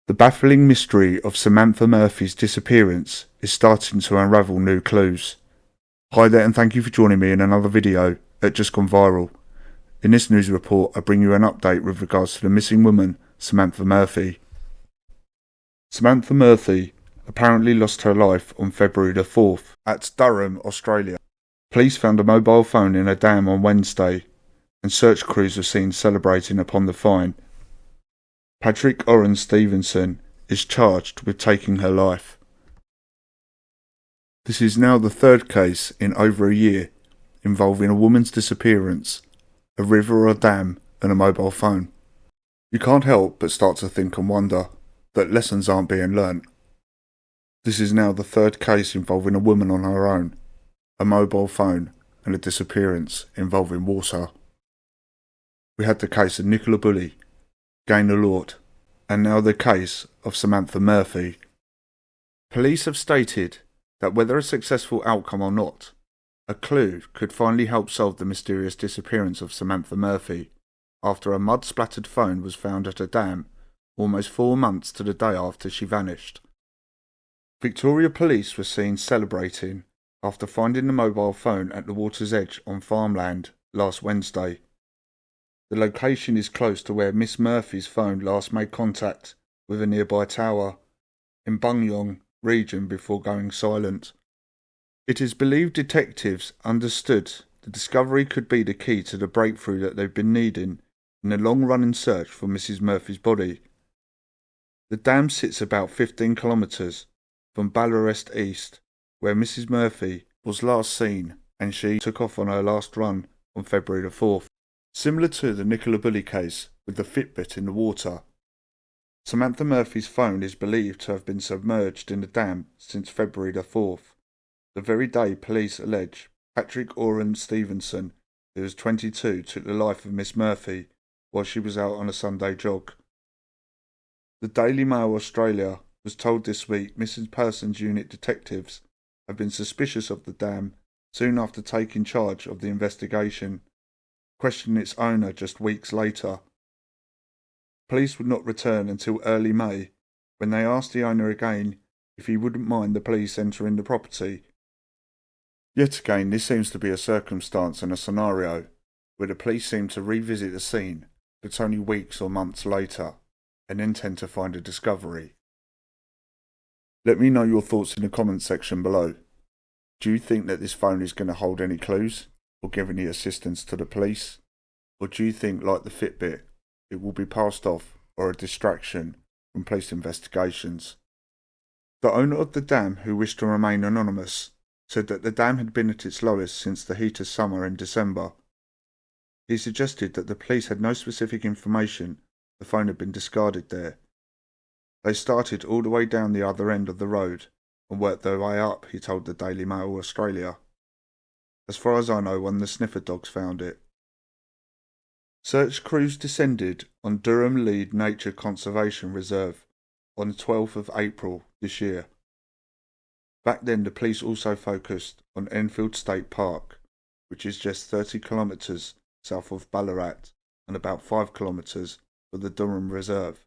The baffling mystery of Samantha Murphy's disappearance is starting to unravel new clues. Hi there, and thank you for joining me in another video at Just Gone Viral. In this news report, I bring you an update with regards to the missing woman, Samantha Murphy. Samantha Murphy apparently lost her life on February the 4th at Durham, Australia. Police found a mobile phone in a dam on Wednesday, and search crews were seen celebrating upon the find. Patrick Orrin Stevenson is charged with taking her life. This is now the third case in over a year involving a woman's disappearance, a river or a dam, and a mobile phone. You can't help but start to think and wonder that lessons aren't being learnt. This is now the third case involving a woman on her own, a mobile phone, and a disappearance involving water. We had the case of Nicola Bulley, Gaynor Lord, and now the case of Samantha Murphy. Police have stated that whether a successful outcome or not, a clue could finally help solve the mysterious disappearance of Samantha Murphy after a mud-splattered phone was found at a dam almost 4 months to the day after she vanished. Victoria Police were seen celebrating after finding the mobile phone at the water's edge on farmland last Wednesday. The location is close to where Miss Murphy's phone last made contact with a nearby tower in Bungyong region before going silent. It is believed detectives understood the discovery could be the key to the breakthrough that they've been needing in the long-running search for Mrs. Murphy's body. The dam sits about 15 kilometres from Ballarat East, where Mrs. Murphy was last seen, and she took off on her last run on February the 4th. Similar to the Nicola Bulley case with the Fitbit in the water, Samantha Murphy's phone is believed to have been submerged in the dam since February the 4th, the very day police allege Patrick Orrin Stevenson, who was 22, took the life of Miss Murphy while she was out on a Sunday jog. The Daily Mail Australia was told this week Missing Persons Unit detectives have been suspicious of the dam soon after taking charge of the investigation, questioning its owner just weeks later. Police would not return until early May, when they asked the owner again if he wouldn't mind the police entering the property. Yet again, this seems to be a circumstance and a scenario where the police seem to revisit the scene, but only weeks or months later, and then tend to find a discovery. Let me know your thoughts in the comments section below. Do you think that this phone is going to hold any clues or give any assistance to the police? Or do you think, like the Fitbit, it will be passed off or a distraction from police investigations? The owner of the dam, who wished to remain anonymous, said that the dam had been at its lowest since the heat of summer in December. He suggested that the police had no specific information the phone had been discarded there. They started all the way down the other end of the road and worked their way up, he told the Daily Mail Australia. As far as I know, one of the sniffer dogs found it. Search crews descended on Durham Lead Nature Conservation Reserve on the 12th of April this year. Back then, the police also focused on Enfield State Park, which is just 30 kilometres south of Ballarat and about 5 kilometres from the Durham Reserve.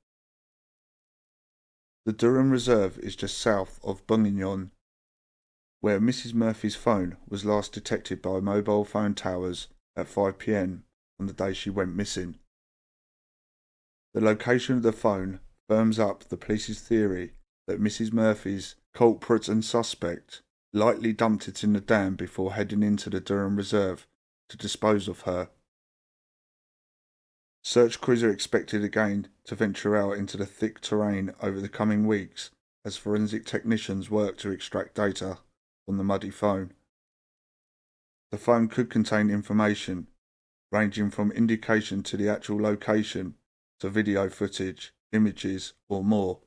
The Durham Reserve is just south of Bungyong, where Mrs. Murphy's phone was last detected by mobile phone towers at 5 p.m. on the day she went missing. The location of the phone firms up the police's theory that Mrs. Murphy's culprit and suspect likely dumped it in the dam before heading into the Durham Reserve to dispose of her. Search crews are expected again to venture out into the thick terrain over the coming weeks as forensic technicians work to extract data from the muddy phone. The phone could contain information ranging from indication to the actual location to video footage, images, or more.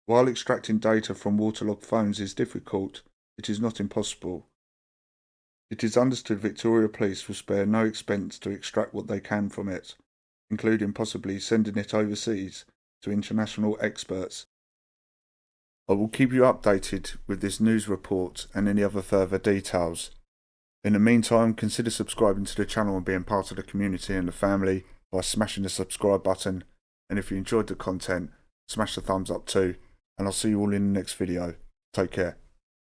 While extracting data from waterlogged phones is difficult, it is not impossible. It is understood Victoria Police will spare no expense to extract what they can from it, including possibly sending it overseas to international experts. I will keep you updated with this news report and any other further details. In the meantime, consider subscribing to the channel and being part of the community and the family by smashing the subscribe button, and if you enjoyed the content, smash the thumbs up too, and I'll see you all in the next video. Take care.